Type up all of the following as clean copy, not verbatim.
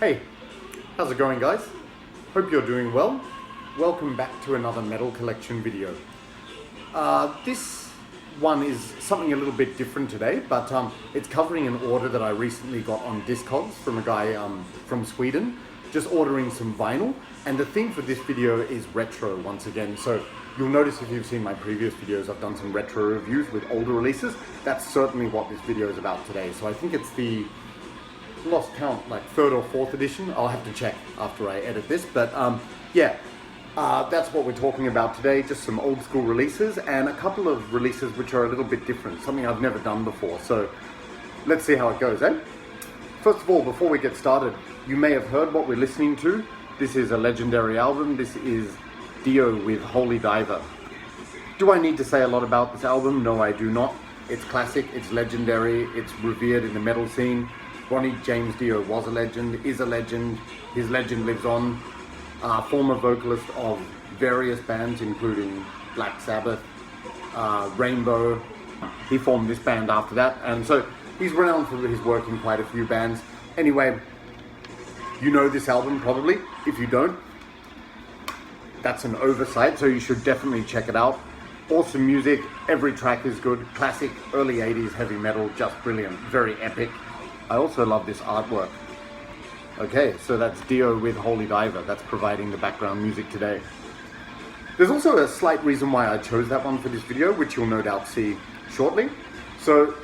Hey, how's it going, guys? Hope you're doing well. Welcome back to another metal collection video. This one is something a little bit different today, but it's covering an order that I recently got on Discogs from a guy from Sweden, just ordering some vinyl. And the theme for this video is retro once again. So you'll notice if you've seen my previous videos, I've done some retro reviews with older releases. That's certainly what this video is about today. So I think it's the lost count, like 3rd or 4th edition. I'll have to check after I edit this, but that's what we're talking about today. Just some old school releases and a couple of releases which are a little bit different, something I've never done before. So let's see how it goes, eh? First of all, before we get started, you may have heard what we're listening to. This is a legendary album. This is Dio with Holy Diver. Do I need to say a lot about this album? No, I do not. It's classic, it's legendary, it's revered in the metal scene. Ronnie James Dio was a legend, is a legend, his legend lives on. Former vocalist of various bands including Black Sabbath, Rainbow. He formed this band after that, and so he's renowned for his work in quite a few bands. Anyway, you know this album probably. If you don't, that's an oversight, so you should definitely check it out. Awesome music, every track is good, classic early 80s heavy metal, just brilliant, very epic. I also love this artwork. Okay, so that's Dio with Holy Diver. That's providing the background music today. There's also a slight reason why I chose that one for this video, which you'll no doubt see shortly. So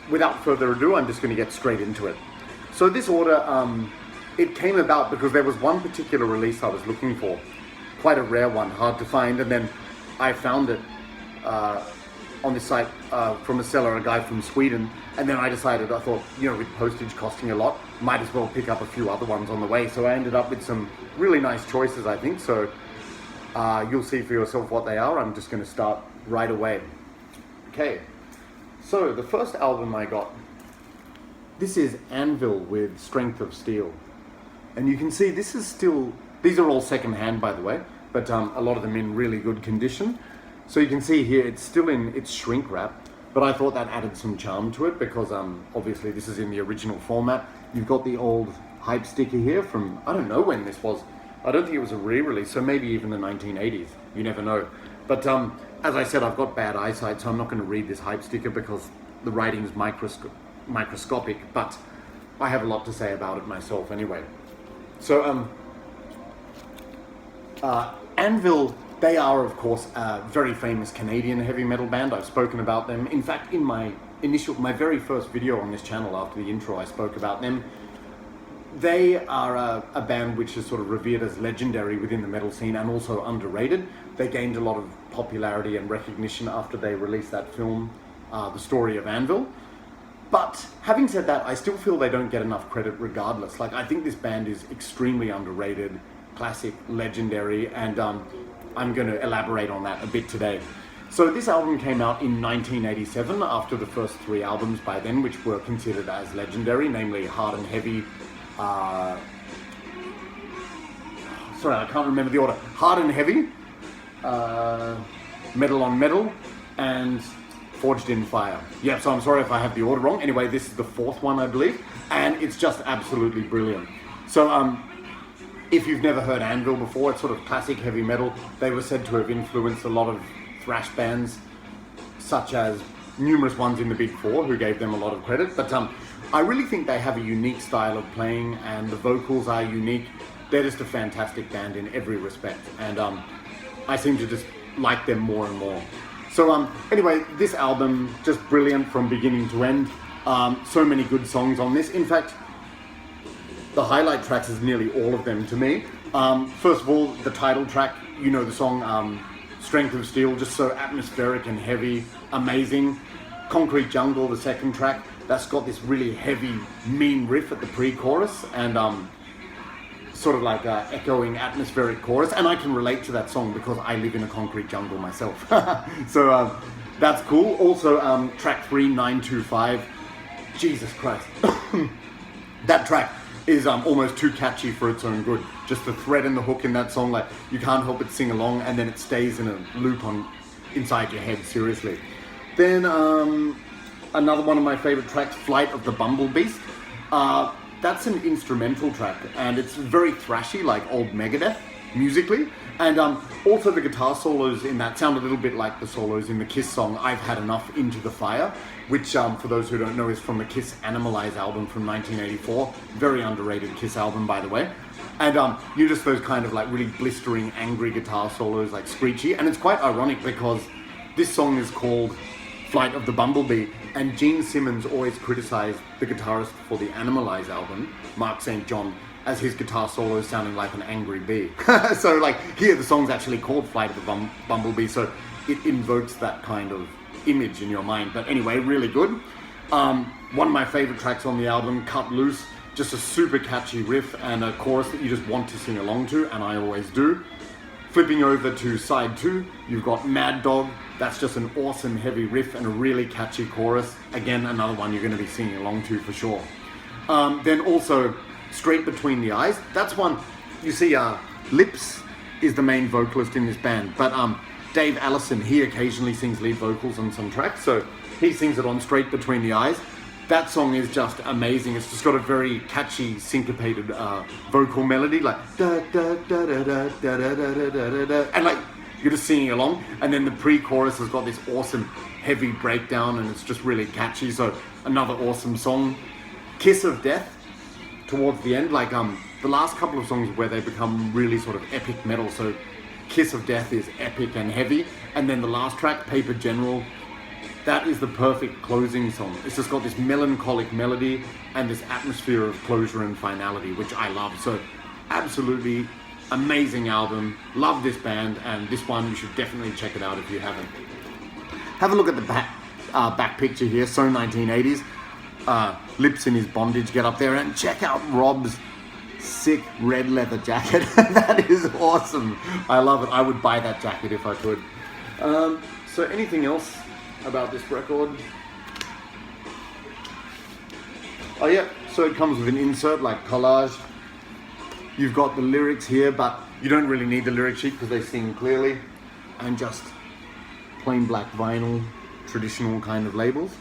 without further ado, I'm just going to get straight into it. So this order, it came about because there was one particular release I was looking for. Quite a rare one, hard to find, and then I found it on this site from a seller, a guy from Sweden, and then I decided, I thought, you know, with postage costing a lot, might as well pick up a few other ones on the way. So I ended up with some really nice choices, I think. So you'll see for yourself what they are. I'm just going to start right away. Okay, so the first album I got, this is ANVIL with Strength of Steel. And you can see this is still, these are all second-hand, by the way, but a lot of them in really good condition. So you can see here, it's still in its shrink wrap, but I thought that added some charm to it because obviously this is in the original format. You've got the old hype sticker here from, I don't know when this was. I don't think it was a re-release, so maybe even the 1980s. You never know. But as I said, I've got bad eyesight, so I'm not going to read this hype sticker because the writing is microscopic, but I have a lot to say about it myself anyway. So ANVIL, they are, of course, a very famous Canadian heavy metal band. I've spoken about them. In fact, in my very first video on this channel after the intro, I spoke about them. They are a band which is sort of revered as legendary within the metal scene and also underrated. They gained a lot of popularity and recognition after they released that film, The Story of Anvil. But having said that, I still feel they don't get enough credit regardless. Like, I think this band is extremely underrated, classic, legendary, and I'm going to elaborate on that a bit today. So this album came out in 1987 after the first 3 albums by then, which were considered as legendary, namely Hard and Heavy, sorry, I can't remember the order, Hard and Heavy, Metal on Metal, and Forged in Fire. Yeah, so I'm sorry if I have the order wrong. Anyway, this is the 4th one, I believe, and it's just absolutely brilliant. So if you've never heard ANVIL before, it's sort of classic heavy metal. They were said to have influenced a lot of thrash bands, such as numerous ones in the Big Four, who gave them a lot of credit. But I really think they have a unique style of playing, and the vocals are unique. They're just a fantastic band in every respect, and I seem to just like them more and more. So anyway, this album, just brilliant from beginning to end. So many good songs on this. In fact, the highlight tracks is nearly all of them to me. First of all, the title track, you know the song Strength of Steel, just so atmospheric and heavy, amazing. Concrete Jungle, the second track, that's got this really heavy, mean riff at the pre-chorus and sort of like echoing atmospheric chorus. And I can relate to that song because I live in a concrete jungle myself. So that's cool. Also, track 3, 925, Jesus Christ. That track is almost too catchy for its own good. Just the thread and the hook in that song, like you can't help but sing along, and then it stays in a loop inside your head, seriously. Then another one of my favorite tracks, Flight of the Bumblebeast. that's an instrumental track, and it's very thrashy, like old Megadeth musically. And also the guitar solos in that sound a little bit like the solos in the Kiss song I've Had Enough, Into the Fire, which for those who don't know is from the Kiss Animalize album from 1984. Very underrated Kiss album, by the way. And you just those kind of like really blistering, angry guitar solos, like screechy. And it's quite ironic because this song is called Flight of the Bumblebee, and Gene Simmons always criticized the guitarist for the Animalize album, Mark St. John, as his guitar solos sounding like an angry bee. So like here the song's actually called Flight of the Bumblebee, so it invokes that kind of image in your mind. But anyway, really good. One of my favorite tracks on the album, Cut Loose, just a super catchy riff and a chorus that you just want to sing along to, and I always do. Flipping over to side 2, you've got Mad Dog. That's just an awesome heavy riff and a really catchy chorus. Again, another one you're going to be singing along to for sure. Then also Straight Between the Eyes. That's one, you see, Lips is the main vocalist in this band, but Dave Allison, he occasionally sings lead vocals on some tracks, so he sings it on Straight Between the Eyes. That song is just amazing. It's just got a very catchy, syncopated vocal melody, like da da da da da da da da da da, and like you're just singing along. And then the pre-chorus has got this awesome heavy breakdown, and it's just really catchy. So another awesome song. Kiss of Death towards the end, like the last couple of songs where they become really sort of epic metal. So Kiss of Death is epic and heavy, and then the last track, Paper General. That is the perfect closing song. It's just got this melancholic melody and this atmosphere of closure and finality, which I love. So absolutely amazing album. Love this band, and this one you should definitely check it out if you haven't. Have a look at the back picture here, so 1980s. Lips in his bondage get up there, and check out Rob's sick red leather jacket. That is awesome. I love it. I would buy that jacket if I could. So anything else about this record? Oh yeah, so it comes with an insert like collage. You've got the lyrics here, but you don't really need the lyric sheet because they sing clearly, and just plain black vinyl, traditional kind of labels.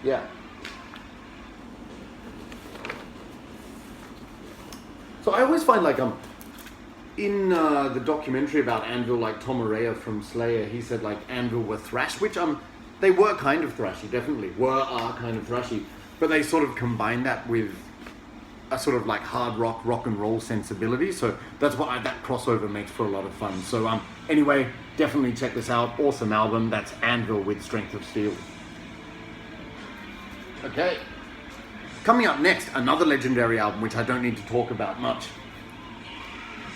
Yeah. So I always find like in the documentary about Anvil, like Tom Araya from Slayer, he said like Anvil were thrash, which they were kind of thrashy, definitely are kind of thrashy, but they sort of combined that with a sort of like hard rock and roll sensibility. So that's what that crossover makes for a lot of fun. So anyway, definitely check this out. Awesome album. That's Anvil with Strength of Steel. Okay. Coming up next, another legendary album, which I don't need to talk about much.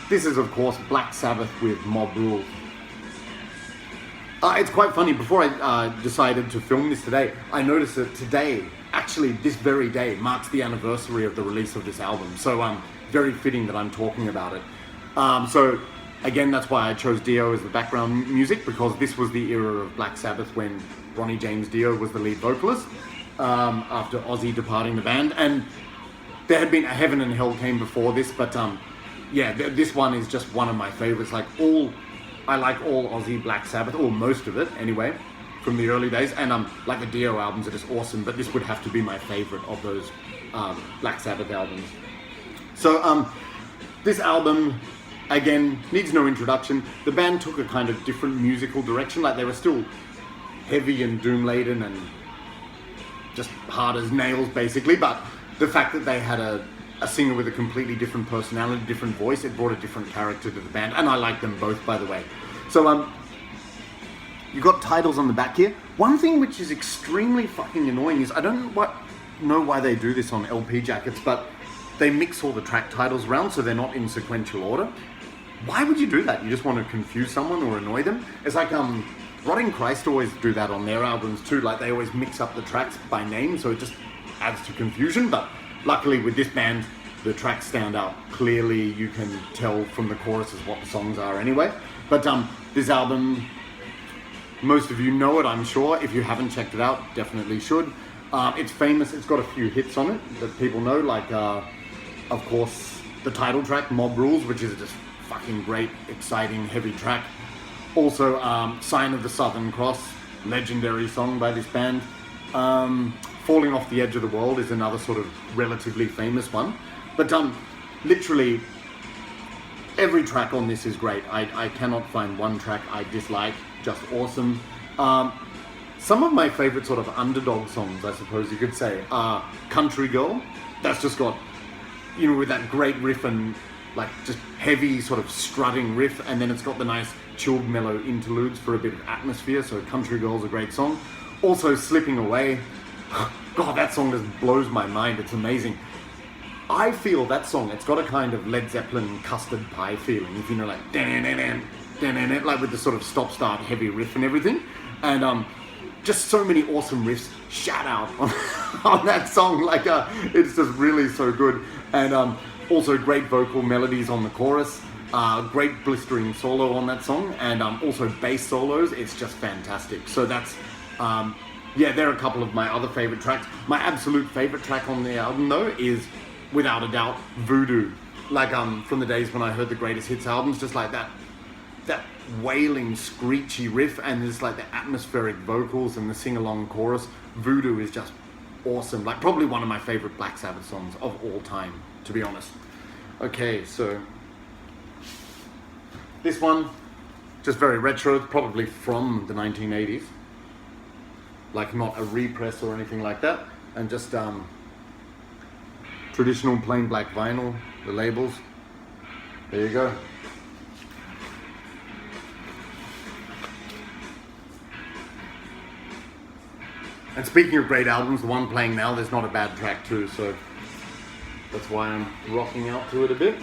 This is, of course, Black Sabbath with Mob Rules. It's quite funny, before I decided to film this today, I noticed that today, actually this very day, marks the anniversary of the release of this album. So very fitting that I'm talking about it. So again, that's why I chose Dio as the background music, because this was the era of Black Sabbath when Ronnie James Dio was the lead vocalist. After Ozzy departing the band, and there had been a Heaven and Hell came before this, but yeah, this one is just one of my favorites. Like I like all Ozzy Black Sabbath, or most of it anyway, from the early days, and like the Dio albums are just awesome, but this would have to be my favorite of those Black Sabbath albums. So this album, again, needs no introduction. The band took a kind of different musical direction. Like they were still heavy and doom-laden and just hard as nails basically, but the fact that they had a singer with a completely different personality, different voice, it brought a different character to the band, and I like them both, by the way. So you've got titles on the back here. One thing which is extremely fucking annoying is I don't know why they do this on LP jackets, but they mix all the track titles around so they're not in sequential order. Why would you do that? You just want to confuse someone or annoy them? It's like Rotting Christ always do that on their albums too, like they always mix up the tracks by name, so it just adds to confusion. But luckily with this band, the tracks stand out clearly. You can tell from the choruses what the songs are anyway. But this album, most of you know it, I'm sure. If you haven't checked it out, definitely should. It's famous, it's got a few hits on it that people know, like of course the title track, Mob Rules, which is just fucking great, exciting, heavy track. Also, Sign of the Southern Cross, legendary song by this band. Falling Off the Edge of the World is another sort of relatively famous one. But literally every track on this is great. I cannot find one track I dislike, just awesome. Some of my favorite sort of underdog songs, I suppose you could say, are Country Girl. That's just got, you know, with that great riff and like just heavy sort of strutting riff, and then it's got the nice chilled mellow interludes for a bit of atmosphere. So Country Girl's a great song. Also Slipping Away. God, that song just blows my mind. It's amazing. I feel that song, it's got a kind of Led Zeppelin custard pie feeling, if you know, like like with the sort of stop-start heavy riff and everything. And just so many awesome riffs. Shout out on that song. Like it's just really so good. And also great vocal melodies on the chorus. Great blistering solo on that song, and also bass solos. It's just fantastic. So that's yeah, there are a couple of my other favorite tracks. My absolute favorite track on the album though is without a doubt Voodoo. Like from the days when I heard the greatest hits albums, just like that wailing screechy riff, and there's like the atmospheric vocals and the sing-along chorus. Voodoo is just awesome. Like probably one of my favorite Black Sabbath songs of all time, to be honest. Okay, so this one, just very retro, probably from the 1980s. Like not a repress or anything like that. And just traditional plain black vinyl, the labels. There you go. And speaking of great albums, the one playing now, there's not a bad track too, so that's why I'm rocking out to it a bit.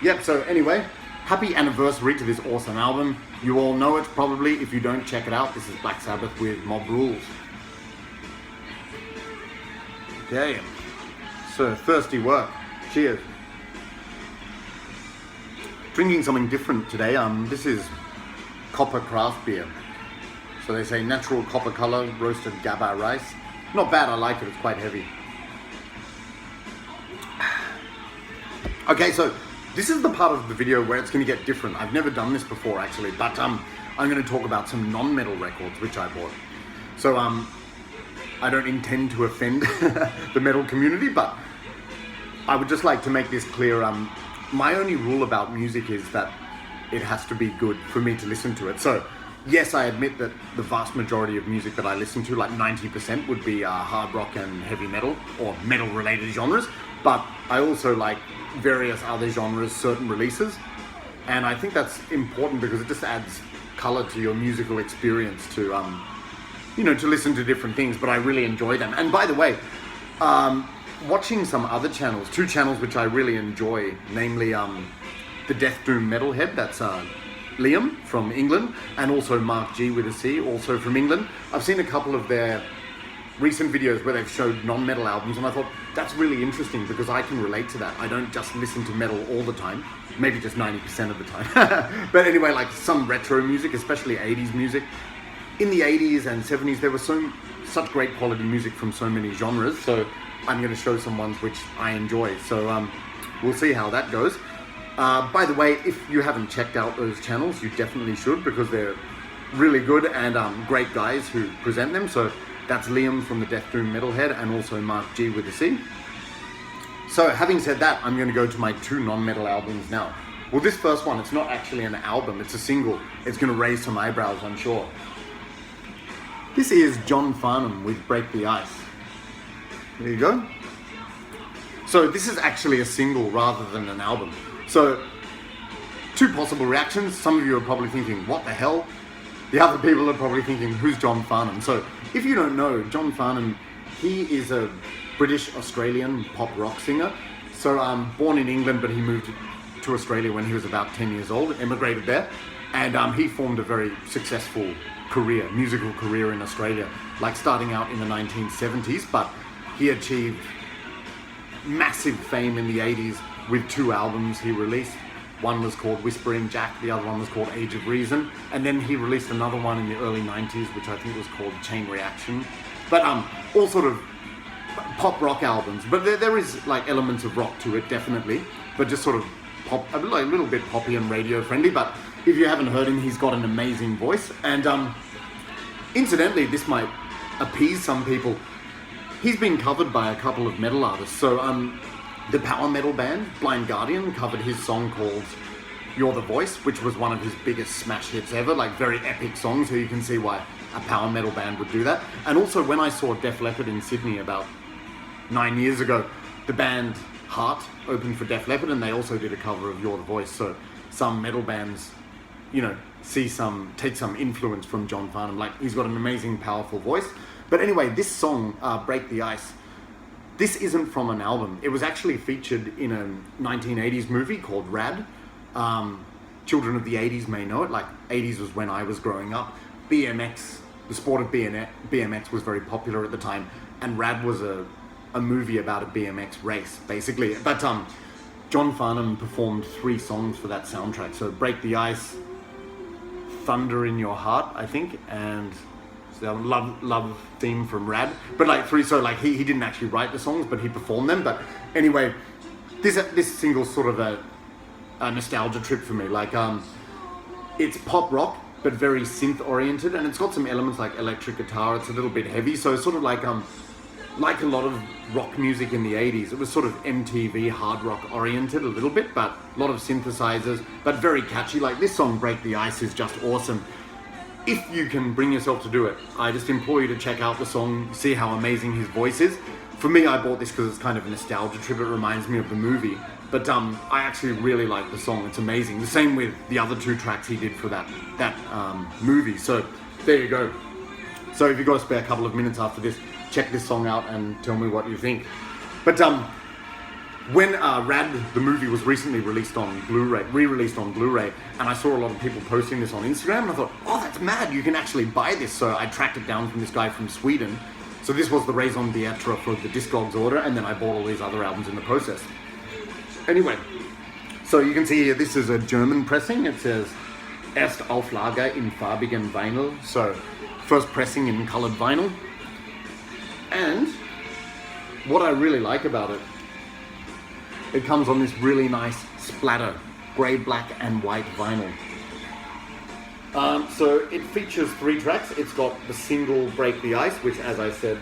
Yep, so anyway, happy anniversary to this awesome album. You all know it probably. If you don't, check it out. This is Black Sabbath with Mob Rules. Okay, so thirsty work. Cheers. Drinking something different today. This is copper craft beer. So they say natural copper color, roasted GABA rice. Not bad, I like it, it's quite heavy. Okay, so this is the part of the video where it's going to get different. I've never done this before actually, but I'm going to talk about some non-metal records which I bought. So I don't intend to offend the metal community, but I would just like to make this clear. My only rule about music is that it has to be good for me to listen to it. So yes, I admit that the vast majority of music that I listen to, like 90%, would be hard rock and heavy metal, or metal-related genres. But I also like various other genres, certain releases. And I think that's important because it just adds color to your musical experience to, you know, to listen to different things. But I really enjoy them. And by the way, watching some other channels, two channels which I really enjoy, namely the Death Doom Metalhead, that's Liam from England, and also Mark G with a C, also from England. I've seen a couple of their recent videos where they've showed non-metal albums, and I thought that's really interesting because I can relate to that. I don't just listen to metal all the time, maybe just 90% of the time. But anyway, like some retro music, especially 80s music. In the 80s and 70s, there was such great quality music from so many genres, so I'm going to show some ones which I enjoy. So we'll see how that goes. By the way, if you haven't checked out those channels, you definitely should because they're really good and great guys who present them. So that's Liam from the Death Doom Metalhead and also Mark G with a C. So having said that, I'm going to go to my two non-metal albums now. Well, this first one, it's not actually an album, it's a single. It's going to raise some eyebrows, I'm sure. This is John Farnham with Break the Ice. There you go. So this is actually a single rather than an album. So, two possible reactions. Some of you are probably thinking, what the hell? The other people are probably thinking, who's John Farnham? So, if you don't know, John Farnham, he is a British-Australian pop rock singer. So, born in England, but he moved to Australia when he was about 10 years old, emigrated there. And he formed a very successful career, musical career in Australia, like starting out in the 1970s, but he achieved massive fame in the 80s with two albums he released. One was called Whispering Jack, the other one was called Age of Reason, and then he released another one in the early 90s which I think was called Chain Reaction. But all sort of pop rock albums, but there is like elements of rock to it definitely, but just sort of pop, a little bit poppy and radio friendly. But if you haven't heard him, he's got an amazing voice. And incidentally, this might appease some people, he's been covered by a couple of metal artists. So the power metal band Blind Guardian covered his song called You're the Voice, which was one of his biggest smash hits ever, like very epic song, so you can see why a power metal band would do that. And also when I saw Def Leppard in Sydney about 9 years ago, the band Heart opened for Def Leppard, and they also did a cover of You're the Voice. So some metal bands, you know, take some influence from John Farnham. Like, he's got an amazing, powerful voice. But anyway, this song, Break the Ice, this isn't from an album. It was actually featured in a 1980s movie called Rad. Children of the 80s may know it. Like, 80s was when I was growing up. BMX, the sport of BMX was very popular at the time, and Rad was a movie about a BMX race, basically. But John Farnham performed 3 songs for that soundtrack. So Break the Ice, Thunder in Your Heart, I think, and the love theme from Rad. But like 3, so like he didn't actually write the songs, but he performed them. But anyway, this single's sort of a nostalgia trip for me. Like it's pop rock, but very synth oriented, and it's got some elements like electric guitar. It's a little bit heavy, so it's sort of like a lot of rock music in the 80s. It was sort of MTV hard rock oriented a little bit, but a lot of synthesizers, but very catchy. Like, this song Break the Ice is just awesome. If you can bring yourself to do it, I just implore you to check out the song, see how amazing his voice is. For me, I bought this because it's kind of a nostalgia trip. It reminds me of the movie, but I actually really like the song. It's amazing. The same with the other 2 tracks he did for that movie. So there you go. So if you've got to spare a couple of minutes after this, check this song out and tell me what you think. But when Rad, the movie, was recently released on Blu-ray, re-released on Blu-ray, and I saw a lot of people posting this on Instagram, and I thought, oh, that's mad, you can actually buy this. So I tracked it down from this guy from Sweden. So this was the raison d'etre for the Discogs order, and then I bought all these other albums in the process. Anyway, so you can see here, this is a German pressing. It says Erste Auflage in farbigen Vinyl, so first pressing in colored vinyl. And what I really like about it, it comes on this really nice splatter, grey, black and white vinyl. So it features 3 tracks. It's got the single Break the Ice, which, as I said,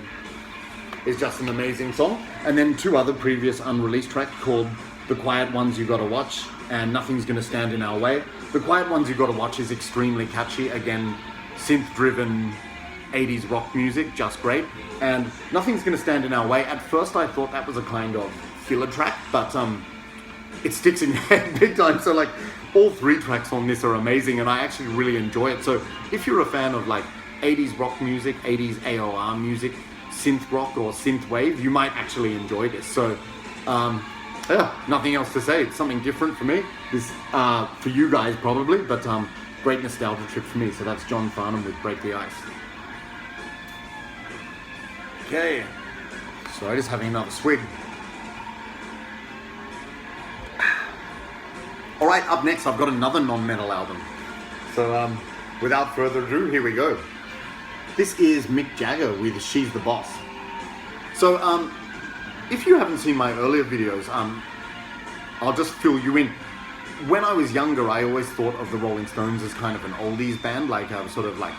is just an amazing song. And then 2 other previous unreleased tracks called The Quiet Ones You Gotta Watch and Nothing's Gonna Stand in Our Way. The Quiet Ones You Gotta Watch is extremely catchy. Again, synth-driven 80s rock music, just great. And Nothing's Gonna Stand in Our Way, at first I thought that was a kind of filler track, but it sticks in your head big time. So like, all 3 tracks on this are amazing, and I actually really enjoy it. So if you're a fan of like 80s rock music, 80s AOR music, synth rock or synth wave, you might actually enjoy this. So yeah, nothing else to say. It's something different for me. This for you guys probably, but great nostalgia trip for me. So that's John Farnham with Break the Ice. Okay, so just having another swig. Alright, up next I've got another non-metal album. So without further ado, here we go. This is Mick Jagger with She's the Boss. So if you haven't seen my earlier videos, I'll just fill you in. When I was younger, I always thought of the Rolling Stones as kind of an oldies band, like sort of like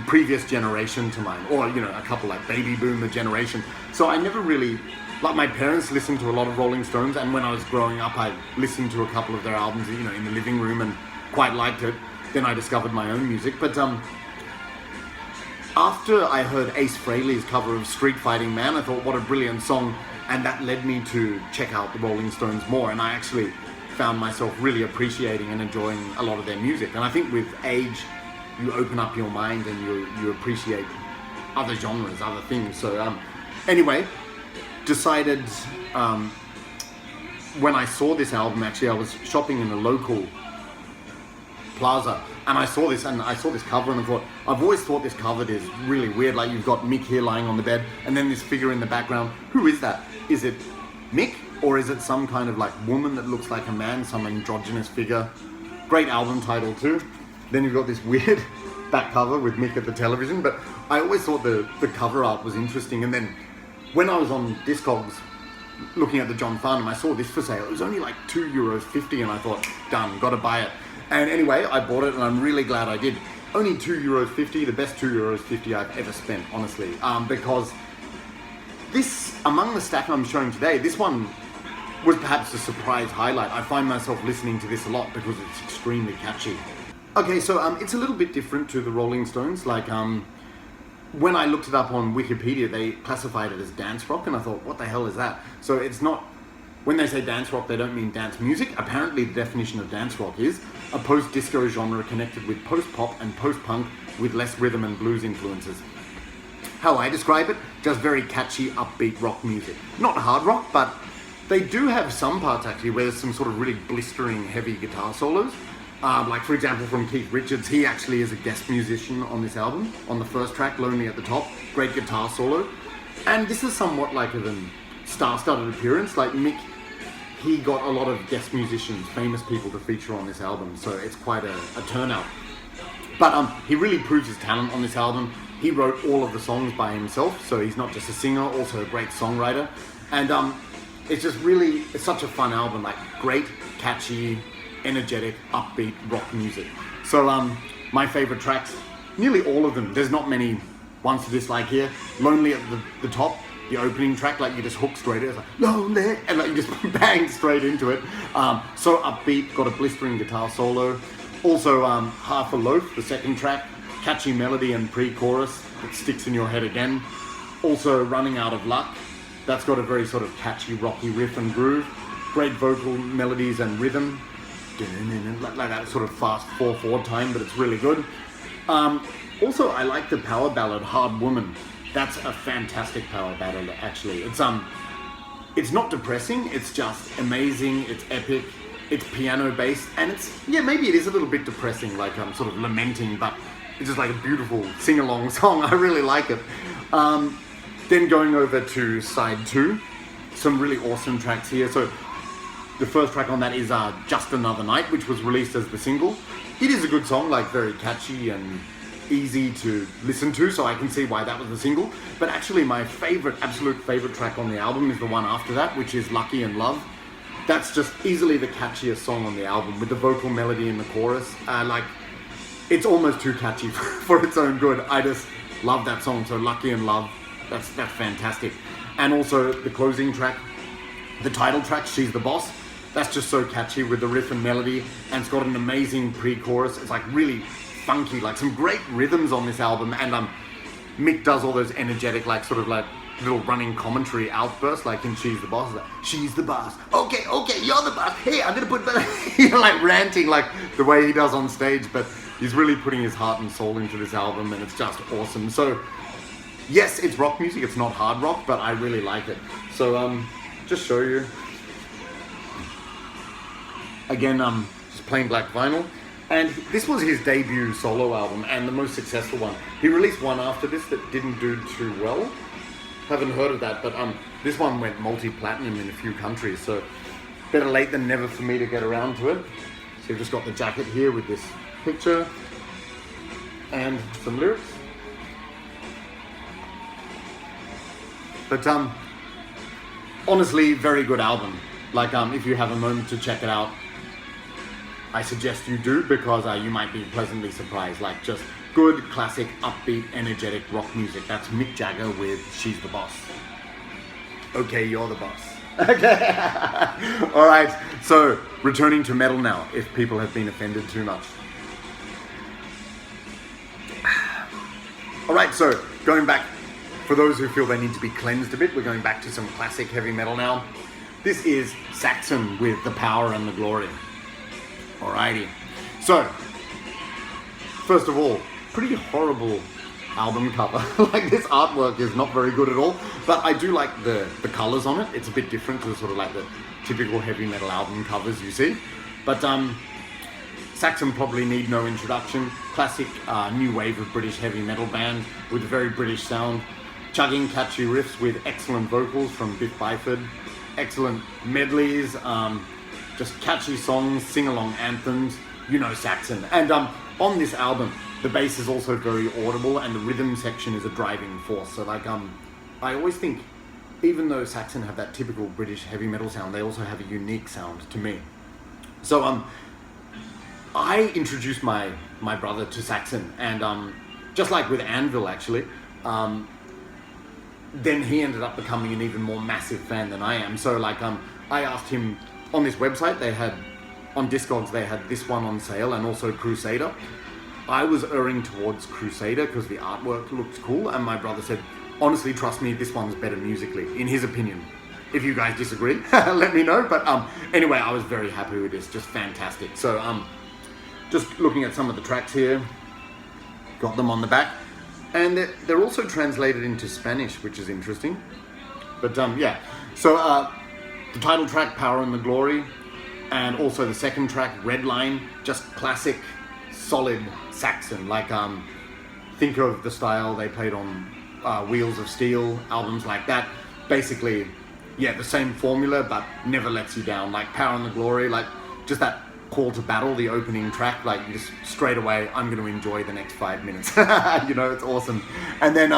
previous generation to mine, or you know, a couple like baby boomer generation. So I never really, like, my parents listened to a lot of Rolling Stones, and when I was growing up I listened to a couple of their albums, you know, in the living room, and quite liked it. Then I discovered my own music. But after I heard Ace Frehley's cover of Street Fighting Man, I thought, what a brilliant song, and that led me to check out the Rolling Stones more, and I actually found myself really appreciating and enjoying a lot of their music. And I think with age, you open up your mind and you appreciate other genres, other things. So anyway, decided when I saw this album, actually I was shopping in a local plaza, and I saw this cover, and I thought, I've always thought this cover is really weird. Like, you've got Mick here lying on the bed, and then this figure in the background. Who is that? Is it Mick, or is it some kind of like woman that looks like a man, some androgynous figure? Great album title too. Then you've got this weird back cover with Mick at the television, but I always thought the cover art was interesting. And then when I was on Discogs looking at the John Farnham, I saw this for sale. It was only like €2.50, and I thought, done, gotta buy it. And anyway, I bought it, and I'm really glad I did. only €2.50, the best €2.50 I've ever spent, honestly, because this, among the stack I'm showing today, this one was perhaps a surprise highlight. I find myself listening to this a lot because it's extremely catchy. Okay, so it's a little bit different to the Rolling Stones. Like, when I looked it up on Wikipedia, they classified it as dance rock, and I thought, what the hell is that? So it's not, when they say dance rock, they don't mean dance music. Apparently the definition of dance rock is a post-disco genre connected with post-pop and post-punk with less rhythm and blues influences. How I describe it, just very catchy, upbeat rock music. Not hard rock, but they do have some parts actually where there's some sort of really blistering heavy guitar solos. Like for example from Keith Richards, he actually is a guest musician on this album. On the first track, Lonely at the Top, great guitar solo. And this is somewhat like a star-studded appearance. Like Mick, he got a lot of guest musicians, famous people to feature on this album, so it's quite a turnout. But he really proves his talent on this album. He wrote all of the songs by himself, so he's not just a singer, also a great songwriter. And it's just really, it's such a fun album, like great, catchy, energetic, upbeat rock music. So my favorite tracks, nearly all of them, there's not many ones to dislike here. Lonely at the top, the opening track, like you just hook straight in, it's like, lonely, and like you just bang straight into it. So upbeat, got a blistering guitar solo. Also Half a Loaf, the second track, catchy melody and pre-chorus that sticks in your head again. Also Running Out of Luck, that's got a very sort of catchy rocky riff and groove. Great vocal melodies and rhythm. Like that sort of fast 4/4 time, but it's really good. Also, I like the power ballad Hard Woman. That's a fantastic power ballad, actually. It's not depressing, it's just amazing, it's epic, it's piano based, and it's, yeah, maybe it is a little bit depressing, like sort of lamenting, but it's just like a beautiful sing-along song. I really like it. Then going over to side 2, some really awesome tracks here. So the first track on that is Just Another Night, which was released as the single. It is a good song, like very catchy and easy to listen to, so I can see why that was the single. But actually my absolute favorite track on the album is the one after that, which is Lucky and Love. That's just easily the catchiest song on the album, with the vocal melody in the chorus. Like, it's almost too catchy for its own good. I just love that song. So Lucky and Love, that's fantastic. And also the closing track, the title track, She's the Boss. That's just so catchy with the riff and melody, and it's got an amazing pre-chorus. It's like really funky, like some great rhythms on this album. And Mick does all those energetic, like sort of like little running commentary outbursts, like in She's the Boss. Like, she's the boss. Okay, you're the boss. Hey, I'm gonna put better. Like ranting, like the way he does on stage. But he's really putting his heart and soul into this album, and it's just awesome. So yes, it's rock music. It's not hard rock, but I really like it. So just show you. Again, just plain black vinyl. And this was his debut solo album and the most successful one. He released one after this that didn't do too well. Haven't heard of that, but this one went multi-platinum in a few countries, so better late than never for me to get around to it. So you've just got the jacket here with this picture and some lyrics. But honestly, very good album. Like if you have a moment to check it out, I suggest you do, because you might be pleasantly surprised. Like just good, classic, upbeat, energetic rock music. That's Mick Jagger with She's the Boss. Okay, you're the boss. Okay. All right, so returning to metal now, if people have been offended too much. All right, so going back, for those who feel they need to be cleansed a bit, we're going back to some classic heavy metal now. This is Saxon with The Power and the Glory. Alrighty, so first of all, pretty horrible album cover. Like this artwork is not very good at all, but I do like the colors on it. It's a bit different to sort of like the typical heavy metal album covers you see. But Saxon probably need no introduction. Classic new wave of British heavy metal band with a very British sound, chugging catchy riffs with excellent vocals from Biff Byford, excellent medleys, just catchy songs, sing-along anthems, you know Saxon. And on this album, the bass is also very audible and the rhythm section is a driving force. So like, I always think, even though Saxon have that typical British heavy metal sound, they also have a unique sound to me. So I introduced my brother to Saxon, and just like with ANVIL actually, then he ended up becoming an even more massive fan than I am. So like I asked him on this website, they had on Discogs, they had this one on sale and also Crusader. I was erring towards Crusader because the artwork looks cool, and my brother said, honestly, trust me, this one's better musically, in his opinion. If you guys disagree, let me know. But anyway, I was very happy with this, just fantastic. So just looking at some of the tracks here, got them on the back. And they're also translated into Spanish, which is interesting. But yeah, so the title track, Power and the Glory, and also the second track, Red Line, just classic, solid Saxon. Like, think of the style they played on Wheels of Steel, albums like that. Basically, yeah, the same formula, but never lets you down. Like Power and the Glory, like just that call to battle, the opening track, like just straight away, I'm going to enjoy the next 5 minutes. You know, it's awesome. And then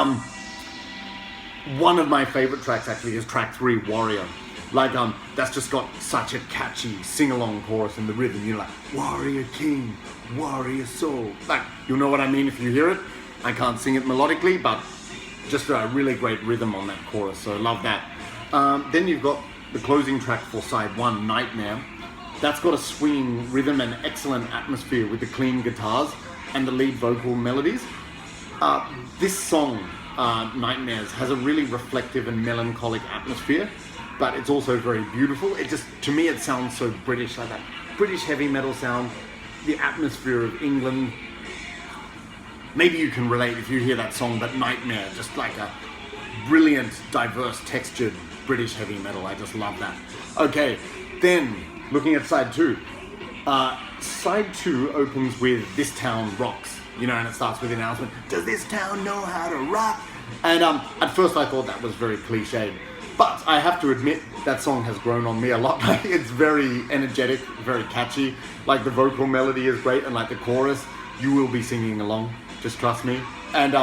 one of my favorite tracks actually is track 3, Warrior. Like that's just got such a catchy sing-along chorus in the rhythm. You're like, warrior king, warrior soul. Like, you'll know what I mean if you hear it. I can't sing it melodically, but just a really great rhythm on that chorus, so love that. Then you've got the closing track for side 1, Nightmare. That's got a swinging rhythm and excellent atmosphere with the clean guitars and the lead vocal melodies. This song, Nightmares, has a really reflective and melancholic atmosphere, but it's also very beautiful. It just, to me, it sounds so British, like that British heavy metal sound, the atmosphere of England. Maybe you can relate if you hear that song, but Nightmare, just like a brilliant, diverse, textured British heavy metal. I just love that. Okay, then looking at side 2. Side 2 opens with This Town Rocks, you know, and it starts with the announcement, does this town know how to rock? And at first I thought that was very cliched. But I have to admit, that song has grown on me a lot. Like, it's very energetic, very catchy. Like, the vocal melody is great, and like the chorus, you will be singing along, just trust me. And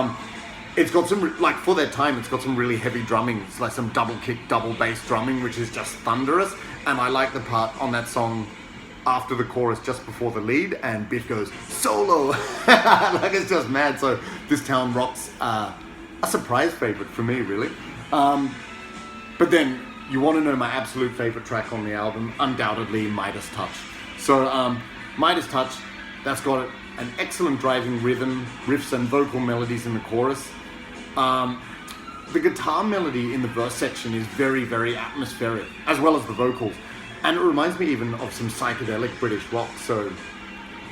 it's got some, like, for their time, it's got some really heavy drumming. It's like some double kick, double bass drumming, which is just thunderous. And I like the part on that song after the chorus, just before the lead, and Biff goes, solo! Like, it's just mad. So This Town Rocks, a surprise favorite for me, really. But then, you want to know my absolute favorite track on the album? Undoubtedly, Midas Touch. So, Midas Touch, that's got an excellent driving rhythm, riffs and vocal melodies in the chorus. The guitar melody in the verse section is very, very atmospheric, as well as the vocals. And it reminds me even of some psychedelic British rock. So,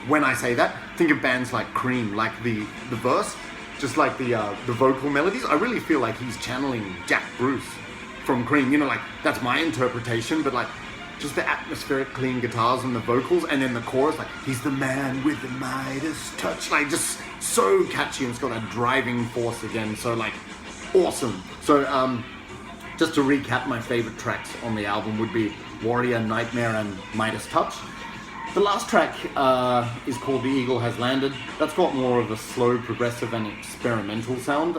when I say that, think of bands like Cream, like the verse, just like the vocal melodies. I really feel like he's channeling Jack Bruce from Cream, you know, like, that's my interpretation, but like, just the atmospheric clean guitars and the vocals, and then the chorus, like, he's the man with the Midas touch, like, just so catchy, and it's got a driving force again, so like, awesome. So, just to recap, my favorite tracks on the album would be Warrior, Nightmare, and Midas Touch. The last track is called The Eagle Has Landed. That's got more of a slow, progressive, and experimental sound.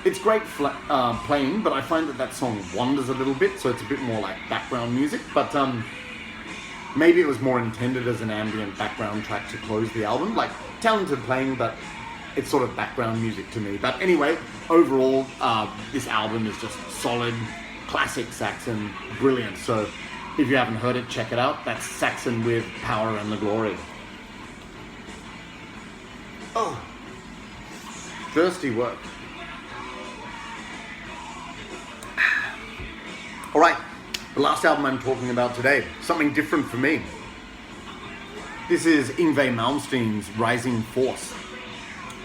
It's great playing, but I find that song wanders a little bit, so it's a bit more like background music. But maybe it was more intended as an ambient background track to close the album. Like, talented playing, but it's sort of background music to me. But anyway, overall, this album is just solid, classic Saxon, brilliant. So, if you haven't heard it, check it out. That's Saxon with Power and the Glory. Oh, thirsty work. All right, the last album I'm talking about today, something different for me. This is Yngwie Malmsteen's Rising Force.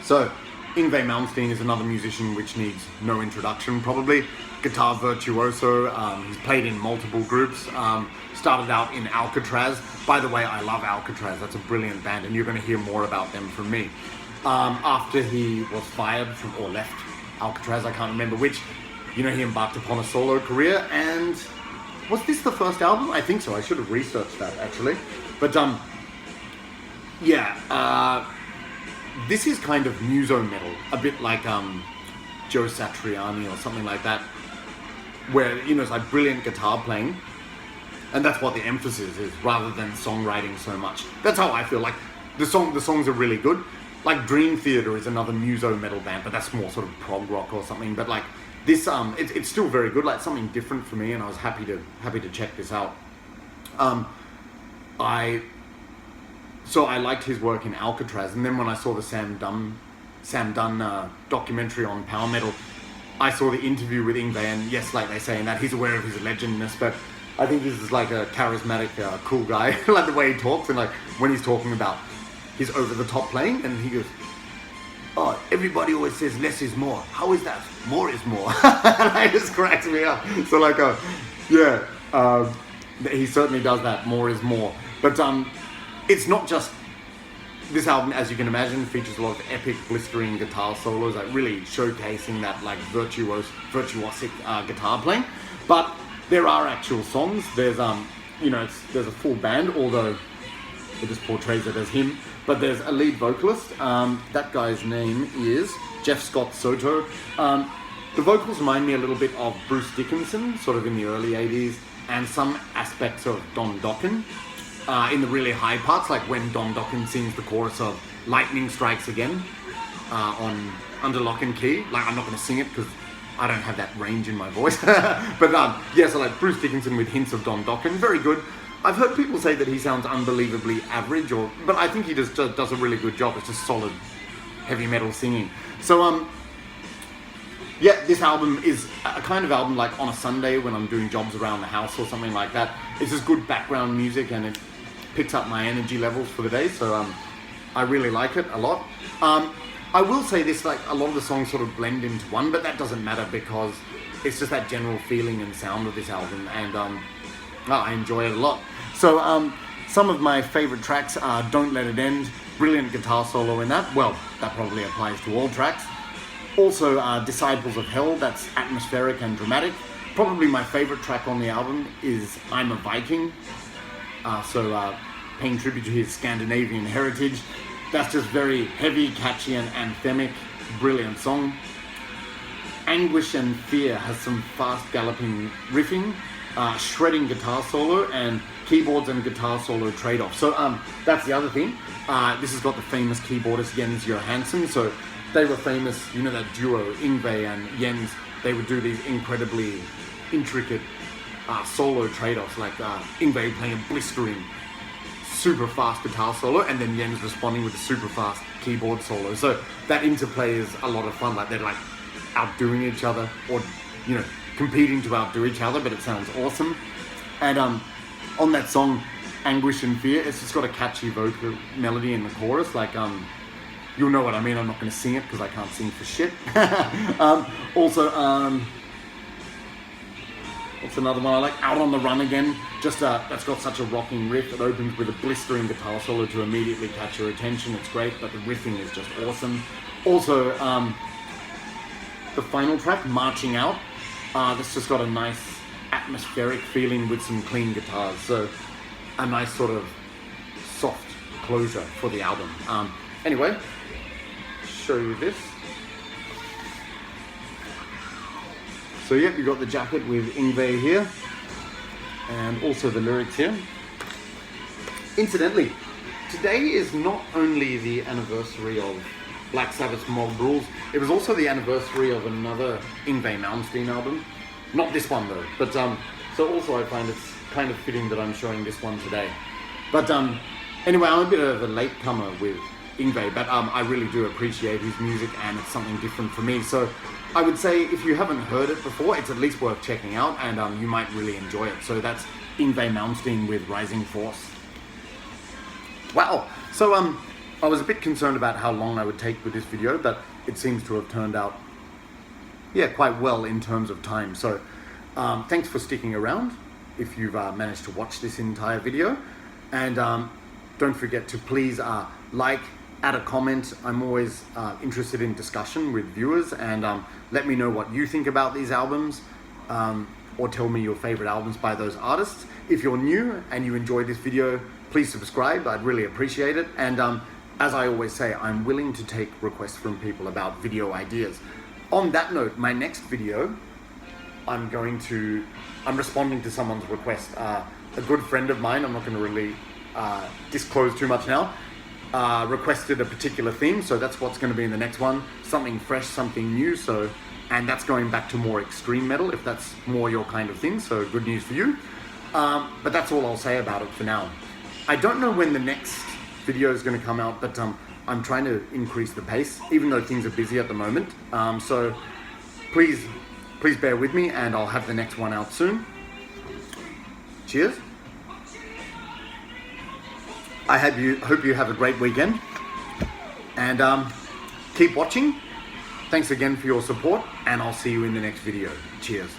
So, Yngwie Malmsteen is another musician which needs no introduction, probably. Guitar virtuoso, he's played in multiple groups, started out in Alcatraz. By the way, I love Alcatraz, that's a brilliant band, and you're going to hear more about them from me. After he was fired from, or left Alcatraz, I can't remember which, you know, he embarked upon a solo career, and was this the first album? I think so, I should have researched that actually. But yeah, this is kind of muso metal, a bit like Joe Satriani or something like that, where, you know, it's like brilliant guitar playing, and that's what the emphasis is, rather than songwriting so much. That's how I feel. Like, the songs are really good. Like Dream Theater is another muso metal band, but that's more sort of prog rock or something. But like this, it's still very good, like something different for me, and I was happy to check this out. I liked his work in Alcatraz, and then when I saw the Sam Dunn documentary on power metal, I saw the interview with Yngwie, and yes, like they say in that, he's aware of his legendness, but I think he's just like a charismatic, cool guy, like the way he talks, and like when he's talking about his over-the-top playing, and he goes, "Oh, everybody always says less is more. How is that? More is more." And it just cracks me up. So like, he certainly does that. More is more. But it's not just this album, as you can imagine, features a lot of epic, blistering guitar solos, like really showcasing that like virtuosic guitar playing. But there are actual songs. There's there's a full band, although it just portrays it as him. But there's a lead vocalist. That guy's name is Jeff Scott Soto. The vocals remind me a little bit of Bruce Dickinson, sort of in the early 80s, and some aspects of Don Dokken in the really high parts, like when Don Dokken sings the chorus of Lightning Strikes Again on Under Lock and Key. Like, I'm not going to sing it because I don't have that range in my voice. But so like Bruce Dickinson with hints of Don Dokken, very good. I've heard people say that he sounds unbelievably average, but I think he just does a really good job. It's just solid heavy metal singing. So this album is a kind of album like on a Sunday when I'm doing jobs around the house or something like that. It's just good background music, and it picks up my energy levels for the day. So I really like it a lot. I will say this, like a lot of the songs sort of blend into one, but that doesn't matter because it's just that general feeling and sound of this album, and I enjoy it a lot. So some of my favorite tracks are Don't Let It End, brilliant guitar solo in that. Well, that probably applies to all tracks. Also Disciples of Hell, that's atmospheric and dramatic. Probably my favorite track on the album is I'm a Viking. Paying tribute to his Scandinavian heritage. That's just very heavy, catchy and anthemic, brilliant song. Anguish and Fear has some fast galloping riffing, shredding guitar solo, and keyboards and guitar solo trade-off. So that's the other thing. This has got the famous keyboardist Jens Johansson. So they were famous, you know, that duo, Yngwie and Jens. They would do these incredibly intricate solo trade-offs, like Yngwie playing a blistering, super fast guitar solo, and then Jens responding with a super fast keyboard solo. So that interplay is a lot of fun. Like they're like outdoing each other, or competing to outdo each other, but it sounds awesome. And on that song, Anguish and Fear, it's just got a catchy vocal melody in the chorus. Like you'll know what I mean. I'm not going to sing it because I can't sing for shit. What's another one I like? Out on the Run Again. Just that's got such a rocking riff. It opens with a blistering guitar solo to immediately catch your attention. It's great, but the riffing is just awesome. Also, the final track, Marching Out, that's just got a nice atmospheric feeling with some clean guitars. So a nice sort of soft closure for the album. Anyway, show you this. So you got the jacket with Yngwie here, and also the lyrics here. Incidentally, today is not only the anniversary of Black Sabbath's Mob Rules, it was also the anniversary of another Yngwie Malmsteen album. Not this one though, but so also I find it's kind of fitting that I'm showing this one today. But anyway, I'm a bit of a latecomer with Yngwie, but I really do appreciate his music, and it's something different for me. So I would say if you haven't heard it before, it's at least worth checking out, and you might really enjoy it. So that's Yngwie Malmsteen with Rising Force. Wow. So I was a bit concerned about how long I would take with this video, but it seems to have turned out, quite well in terms of time. So thanks for sticking around if you've managed to watch this entire video, and don't forget to please like, add a comment. I'm always interested in discussion with viewers, and let me know what you think about these albums, or tell me your favorite albums by those artists. If you're new and you enjoyed this video, please subscribe. I'd really appreciate it. And as I always say, I'm willing to take requests from people about video ideas. On that note, my next video, I'm responding to someone's request. A good friend of mine, I'm not going to really disclose too much now, requested a particular theme, so that's what's going to be in the next one. Something fresh, something new. So, and that's going back to more extreme metal, if that's more your kind of thing. So good news for you. But that's all I'll say about it for now. I don't know when the next video is going to come out, but I'm trying to increase the pace, even though things are busy at the moment. So please bear with me, and I'll have the next one out soon. Cheers. I hope you have a great weekend, and keep watching. Thanks again for your support, and I'll see you in the next video. Cheers.